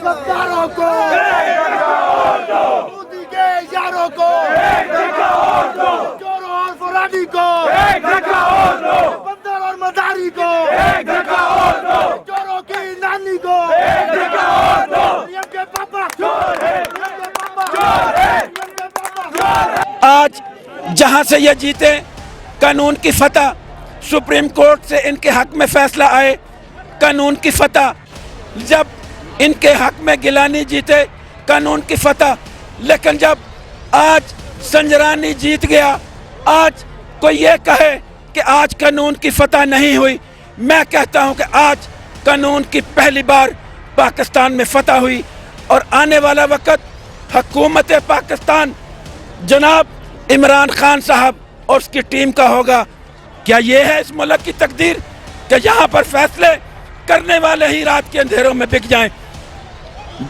गद्दारों को मोदी के यारों को चोरों और फराडी को बंदर और मदारी को चोरों की नानी को के पापा आज जहां से ये जीते कानून की फतह, सुप्रीम कोर्ट से इनके हक में फैसला आए कानून की फतह, जब इनके हक में गिलानी जीते कानून की फतह। लेकिन जब आज संजरानी जीत गया, आज कोई ये कहे कि आज कानून की फतह नहीं हुई, मैं कहता हूं कि आज कानून की पहली बार पाकिस्तान में फतह हुई और आने वाला वक्त हुकूमत पाकिस्तान जनाब इमरान खान साहब और उसकी टीम का होगा। क्या ये है इस मुल्क की तकदीर कि यहाँ पर फैसले करने वाले ही रात के अंधेरों में बिक जाएं?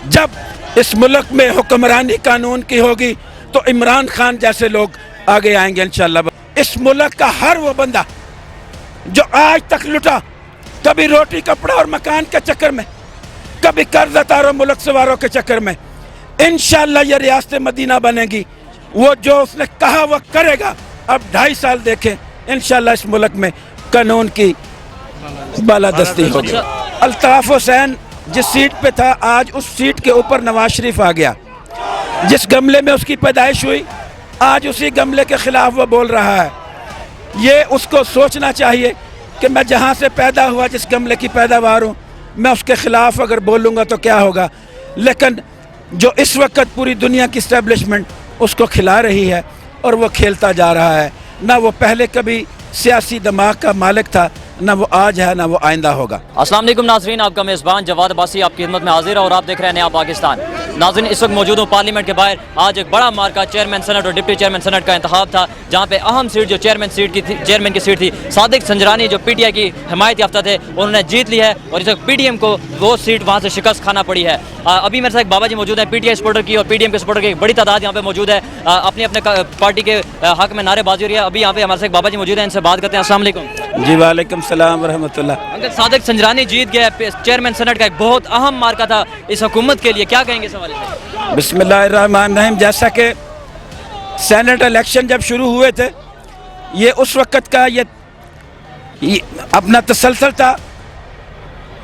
जब इस मुल्क में हुक्मरानी कानून की होगी तो इमरान खान जैसे लोग आगे आएंगे इंशाअल्लाह। इस मुल्क का हर वो बंदा जो आज तक लुटा, कभी रोटी कपड़ा और मकान के चक्कर में, कभी कर्ज उतारो मुल्क सवारों के चक्कर में, इंशाअल्लाह ये रियासत मदीना बनेगी। वो जो उसने कहा वो करेगा। अब 2.5 साल देखें, इंशाअल्लाह इस मुल्क में कानून की बालादस्ती होगी। अल्ताफ हुसैन जिस सीट पे था, आज उस सीट के ऊपर नवाज शरीफ आ गया। जिस गमले में उसकी पैदाइश हुई, आज उसी गमले के खिलाफ वो बोल रहा है। ये उसको सोचना चाहिए कि मैं जहाँ से पैदा हुआ, जिस गमले की पैदावार हूँ, मैं उसके खिलाफ अगर बोलूँगा तो क्या होगा। लेकिन जो इस वक्त पूरी दुनिया की इस्टेब्लिशमेंट उसको खिला रही है और वो खेलता जा रहा है, ना वो पहले कभी सियासी दिमाग का मालिक था, ना वो आज है, ना वो आइंदा होगा। अस्सलाम वालेकुम नाज़रीन, आपका मेज़बान जवाद अब्बासी आपकी खिदमत में हाजिर है और आप देख रहे हैं नया पाकिस्तान। नाज़रीन, इस वक्त मौजूद हूँ पार्लियामेंट के बाहर। आज एक बड़ा मार्का चेयरमैन सेनेट और डिप्टी चेयरमैन सेनेट का इंतखाब था, जहाँ पे अहम सीट जो चेयरमैन की सीट थी, सादिक संजरानी जो PTI की हिमायत याफ्ता थे, उन्होंने जीत ली है और इस वक्त PDM को वो सीट वहाँ से शिकस्त खाना पड़ी है। अभी मेरे साथ एक बाबा जी मौजूद है, PTI सपोर्टर की और PDM के सपोर्टर की एक बड़ी तादाद यहाँ पे मौजूद है। अपनी अपने पार्टी के हक में नारेबाजी हो रही है। अभी यहाँ पे हमारे साथ एक बाबा जी मौजूद हैं, इनसे बात करते हैं। अस्सलाम वालेकुम। जी वालेकुम सलाम वरहमतुल्लाह। अंकल, सादिक संजरानी जीत गया, चेयरमैन सेनेट का एक बहुत अहम मार्का था इस हुकूमत के लिए, क्या कहेंगे इस हवाले से? बिस्मिल्लाहिर्रहमानिर्रहीम। जैसा कि सेनेट इलेक्शन जब शुरू हुए थे, ये उस वक्त का ये अपना तसलसल था।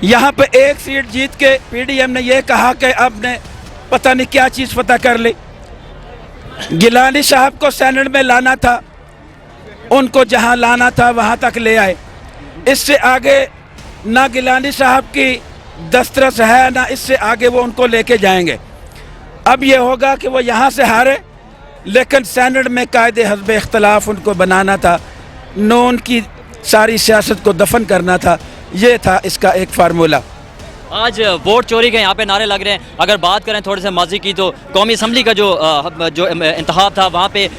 यहाँ पे एक सीट जीत के PDM ने यह कहा कि अब ने पता नहीं क्या चीज़ पता कर ली। गिलानी साहब को सेनेट में लाना था, उनको जहाँ लाना था वहाँ तक ले आए। इससे आगे ना गिलानी साहब की दस्तरस है, ना इससे आगे वो उनको लेके जाएंगे। अब ये होगा कि वो यहाँ से हारे, लेकिन सेनेट में कायदे हस्ब इख्तलाफ उनको बनाना था, नून की सारी सियासत को दफन करना था। ये था इसका एक फार्मूला। आज वोट चोरी के यहाँ पे नारे लग रहे हैं। अगर बात करें थोड़े से माजी की, तो कौमी असम्बली का जो इंतखाब था, वहाँ पे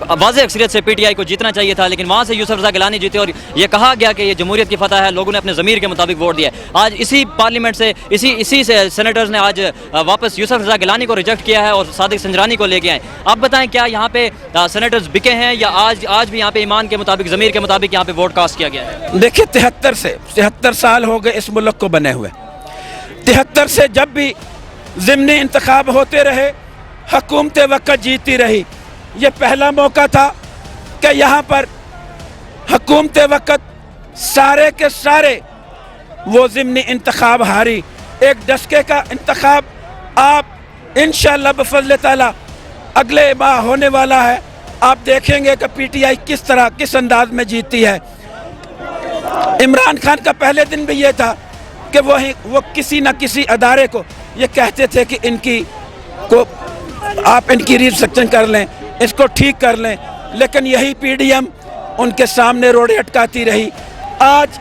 वाज़ेह अक्सरियत से PTI को जीतना चाहिए था, लेकिन वहाँ से यूसुफ रज़ा गिलानी जीते और ये कहा गया कि ये जमहूरियत की फतह है, लोगों ने अपने ज़मीर के मुताबिक वोट दिया। आज इसी पार्लियामेंट से इसी से सेनेटर्स ने आज वापस यूसुफ रज़ा गिलानी को रिजेक्ट किया है और सादिक संजरानी को लेके आए। आप बताएं, क्या यहाँ पे सेनेटर्स बिके हैं या आज भी यहाँ पे ईमान के मुताबिक, ज़मीर के मुताबिक यहाँ पे वोट कास्ट किया गया है? देखिए, 73 साल हो गए इस मुल्क को बने हुए। 73 से जब भी ज़िमनी इंतखाब होते रहे, हुकूमतें वक्त जीती रही। ये पहला मौका था कि यहाँ पर हुकूमतें वक्त सारे के सारे वो ज़िमनी इंतखाब हारी। एक डस्के का इंतखाब आप इंशाअल्लाह बफज़ल ताला अगले माह होने वाला है। आप देखेंगे कि PTI किस अंदाज में जीतती है। इमरान खान का पहले दिन भी ये था कि वो किसी न किसी अदारे को ये कहते थे कि आप इनकी रिस्ट्रक्चर कर लें, इसको ठीक कर लें, लेकिन यही PDM उनके सामने रोड़े अटकाती रही। आज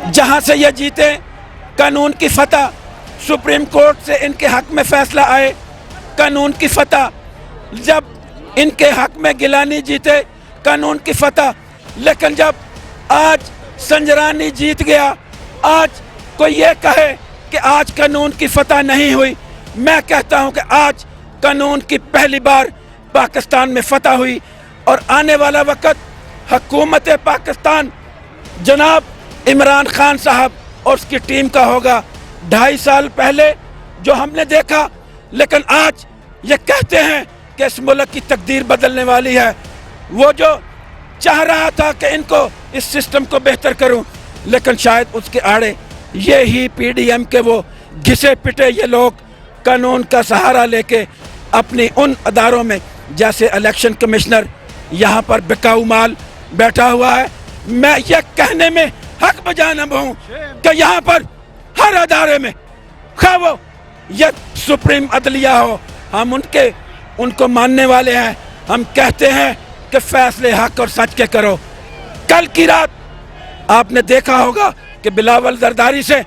जहां से ये जीते कानून की फतह, सुप्रीम कोर्ट से इनके हक में फैसला आए कानून की फतह, जब इनके हक में गिलानी जीते कानून की फतह। लेकिन जब आज संजरानी जीत गया, आज कोई ये कहे कि आज कानून की फतह नहीं हुई, मैं कहता हूं कि आज कानून की पहली बार पाकिस्तान में फतह हुई और आने वाला वक्त हुकूमत पाकिस्तान जनाब इमरान खान साहब और उसकी टीम का होगा। 2.5 साल पहले جو ہم نے دیکھا، لیکن آج یہ کہتے ہیں کہ اس ملک کی تقدیر بدلنے والی ہے. وہ جو چاہ رہا تھا کہ ان کو اس سسٹم کو بہتر کروں، لیکن شاید اس کے آڑے یہی پی ڈی ایم کے وہ گھسے پٹے یہ لوگ قانون کا سہارا لے کے اپنی ان اداروں میں، جیسے الیکشن کمشنر یہاں پر بکاؤ مال بیٹھا ہوا ہے. میں یہ کہنے میں حق بجانب ہوں کہ یہاں پر ہر ادارے میں، خواہ وہ یہ سپریم عدلیہ ہو، ہم ان کو ماننے والے ہیں. ہم کہتے ہیں کہ فیصلے حق اور سچ کے کرو. کل کی رات آپ نے دیکھا ہوگا کہ بلاول زرداری سے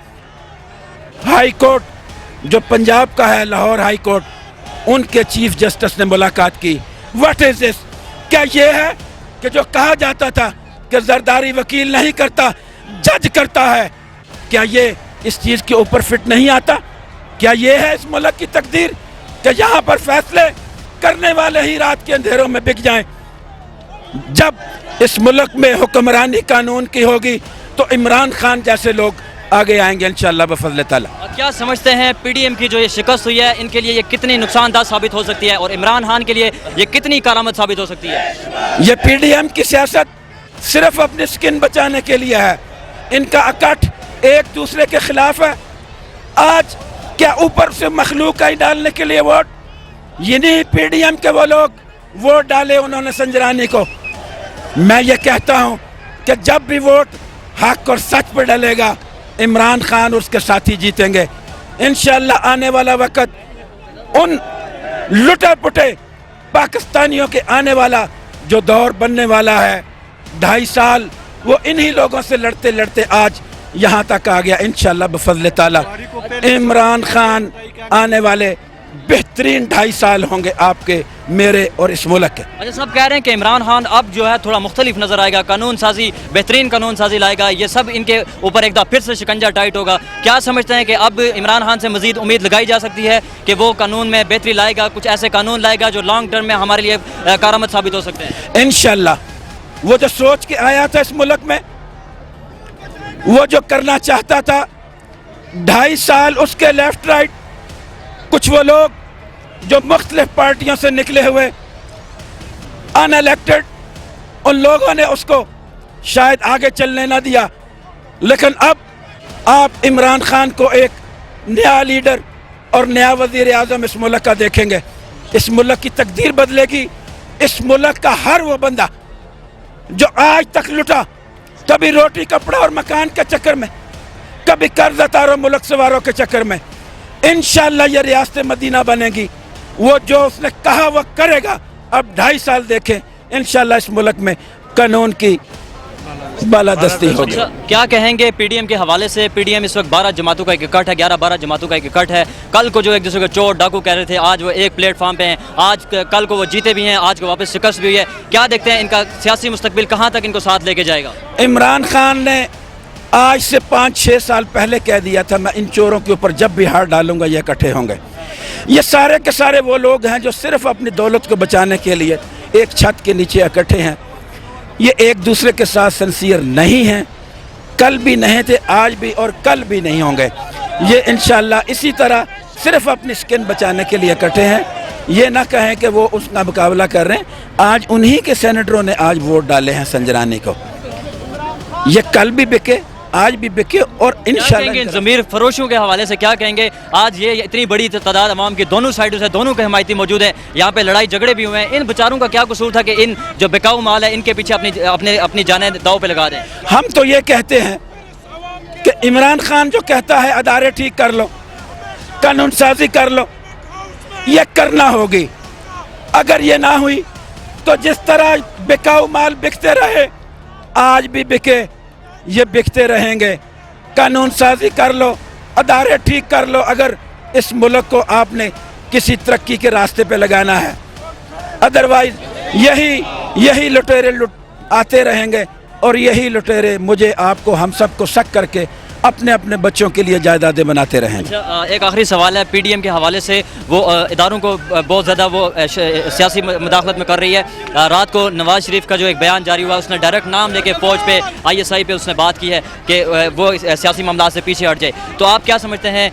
ہائی کورٹ جو پنجاب کا ہے، لاہور ہائی کورٹ، ان کے چیف جسٹس نے ملاقات کی. واٹ از دس؟ کیا یہ ہے کہ جو کہا جاتا تھا کہ زرداری وکیل نہیں کرتا، جج کرتا ہے، کیا یہ اس چیز کے اوپر فٹ نہیں آتا؟ کیا یہ ہے اس ملک کی تقدیر کہ یہاں پر فیصلے کرنے والے ہی رات کے اندھیروں میں بک جائیں؟ جب اس ملک میں حکمرانی قانون کی ہوگی تو عمران خان جیسے لوگ آگے آئیں گے انشاءاللہ بفضل تعالیٰ. کیا سمجھتے ہیں پی ڈی ایم کی جو یہ شکست ہوئی ہے، ان کے لیے یہ کتنی نقصان دہ ثابت ہو سکتی ہے، اور عمران خان کے لیے یہ کتنی کارآمد ثابت ہو سکتی ہے؟ یہ پی ڈی ایم کی سیاست صرف اپنی سکن بچانے کے لیے ہے. ان کا اکٹھ ایک دوسرے کے خلاف ہے. آج کیا اوپر سے مخلوق آئی ڈالنے کے لیے ووٹ؟ یہ نہیں پی ڈی ایم کے وہ لوگ ووٹ ڈالے انہوں نے سنجرانی کو. میں یہ کہتا ہوں کہ جب بھی ووٹ حق اور سچ پہ ڈلے گا، عمران خان اور اس کے ساتھی جیتیں گے انشاءاللہ. آنے والا وقت ان لٹے پٹے پاکستانیوں کے آنے والا جو دور بننے والا ہے، 2.5 سال وہ انہی لوگوں سے لڑتے لڑتے آج یہاں تک آ گیا انشاءاللہ بفضل تعالیٰ. عمران خان آنے والے بہترین 2.5 سال ہوں گے آپ کے، میرے اور اس ملک کے. اچھا، سب کہہ رہے ہیں کہ عمران خان اب جو ہے تھوڑا مختلف نظر آئے گا، قانون سازی، بہترین قانون سازی لائے گا، یہ سب ان کے اوپر ایک دفعہ پھر سے شکنجہ ٹائٹ ہوگا. کیا سمجھتے ہیں کہ اب عمران خان سے مزید امید لگائی جا سکتی ہے کہ وہ قانون میں بہتری لائے گا، کچھ ایسے قانون لائے گا جو لانگ ٹرم میں ہمارے لیے کارآمد ثابت ہو سکتے ہیں؟ انشاءاللہ. وہ جو سوچ کے آیا تھا اس ملک میں، وہ جو کرنا چاہتا تھا، 2.5 سال اس کے لیفٹ رائٹ کچھ وہ لوگ جو مختلف پارٹیوں سے نکلے ہوئے ان الیکٹڈ، ان لوگوں نے اس کو شاید آگے چلنے نہ دیا. لیکن اب آپ عمران خان کو ایک نیا لیڈر اور نیا وزیر اعظم اس ملک کا دیکھیں گے. اس ملک کی تقدیر بدلے گی. اس ملک کا ہر وہ بندہ جو آج تک لٹا، کبھی روٹی کپڑا اور مکان کے چکر میں، کبھی قرض اتاروں ملک سواروں کے چکر میں، انشاءاللہ یہ ریاست مدینہ بنے گی. وہ جو اس نے کہا وہ کرے گا. اب 2.5 سال دیکھیں انشاءاللہ اس ملک میں قانون کی بالادستی ہوگی. کیا کہیں گے پی ڈی ایم کے حوالے سے؟ پی ڈی ایم اس وقت 12 جماعتوں کا ایک اکٹھ ہے، 11-12 جماعتوں کا ایک اکٹھ ہے. کل کو جو ایک دوسرے کو چور ڈاکو کہہ رہے تھے، آج وہ ایک پلیٹ فارم پہ ہیں. آج کل کو وہ جیتے بھی ہیں، آج کو واپس شکست بھی ہوئی ہے. کیا دیکھتے ہیں ان کا سیاسی مستقبل کہاں تک ان کو ساتھ لے کے جائے گا؟ عمران خان نے آج سے 5-6 سال پہلے کہہ دیا تھا میں ان چوروں کے اوپر جب بھی ہار ڈالوں گا یہ اکٹھے ہوں گے. یہ سارے کے سارے وہ لوگ ہیں جو صرف اپنی دولت کو بچانے کے لیے ایک چھت کے نیچے اکٹھے ہیں. یہ ایک دوسرے کے ساتھ سنسیئر نہیں ہیں، کل بھی نہیں تھے، آج بھی اور کل بھی نہیں ہوں گے. یہ انشاءاللہ اسی طرح صرف اپنی سکن بچانے کے لیے اکٹھے ہیں. یہ نہ کہیں کہ وہ اس کا مقابلہ کر رہے ہیں. آج انہی کے سینیٹروں نے آج ووٹ ڈالے ہیں سنجرانی کو. یہ کل بھی بکے، آج بھی بکے، اور انشاءاللہ ضمیر فروشوں کے حوالے سے کیا کہیں گے؟ آج یہ اتنی بڑی تعداد عوام کی دونوں سائڈوں سے، دونوں کے حمایتی موجود ہیں، یہاں پہ لڑائی جھگڑے بھی ہوئے ہیں. ان بیچاروں کا کیا قصور تھا کہ ان جو بکاؤ مال ہے ان کے پیچھے اپنی جانیں داؤ پہ لگا دیں؟ ہم تو یہ کہتے ہیں کہ عمران خان جو کہتا ہے ادارے ٹھیک کر لو، قانون سازی کر لو، یہ کرنا ہوگی. اگر یہ نہ ہوئی تو جس طرح بکاؤ مال بکتے رہے آج بھی بکے، یہ بکتے رہیں گے. قانون سازی کر لو، ادارے ٹھیک کر لو اگر اس ملک کو آپ نے کسی ترقی کے راستے پہ لگانا ہے. ادروائز یہی لٹیرے آتے رہیں گے، اور یہی لٹیرے مجھے، آپ کو، ہم سب کو شک کر کے अपने अपने बच्चों के लिए जायदादें बनाते रहेंगे। अच्छा, एक आखिरी सवाल है, पीडीएम के हवाले से वो इदारों को बहुत ज़्यादा वो सियासी मुदाखलत में कर रही है। रात को नवाज शरीफ का जो एक बयान जारी हुआ, उसने डायरेक्ट नाम लेके फ़ौज पे, ISI पे उसने बात की है कि वो सियासी मामला से पीछे हट जाए। तो आप क्या समझते हैं,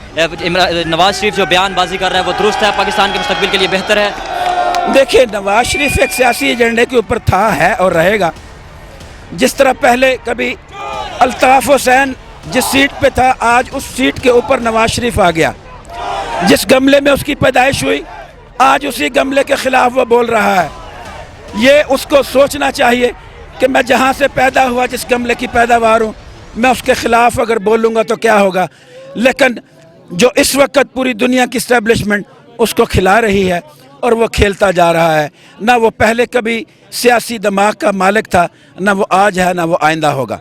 नवाज शरीफ जो बयानबाजी कर रहा है वो दुरुस्त है, पाकिस्तान के मुस्तकबिल के लिए बेहतर है? देखिए, नवाज शरीफ एक सियासी एजेंडे के ऊपर था, है और रहेगा। जिस तरह पहले कभी अल्ताफ़ हुसैन जिस सीट पे था, आज उस सीट के ऊपर नवाज शरीफ आ गया। जिस गमले में उसकी पैदाइश हुई, आज उसी गमले के ख़िलाफ़ वो बोल रहा है। ये उसको सोचना चाहिए कि मैं जहाँ से पैदा हुआ, जिस गमले की पैदावार हूँ, मैं उसके ख़िलाफ़ अगर बोलूँगा तो क्या होगा। लेकिन जो इस वक्त पूरी दुनिया की इस्टेब्लिशमेंट उसको खिला रही है और वो खेलता जा रहा है, ना वो पहले कभी सियासी दिमाग का मालिक था, ना वो आज है, ना वो आइंदा होगा।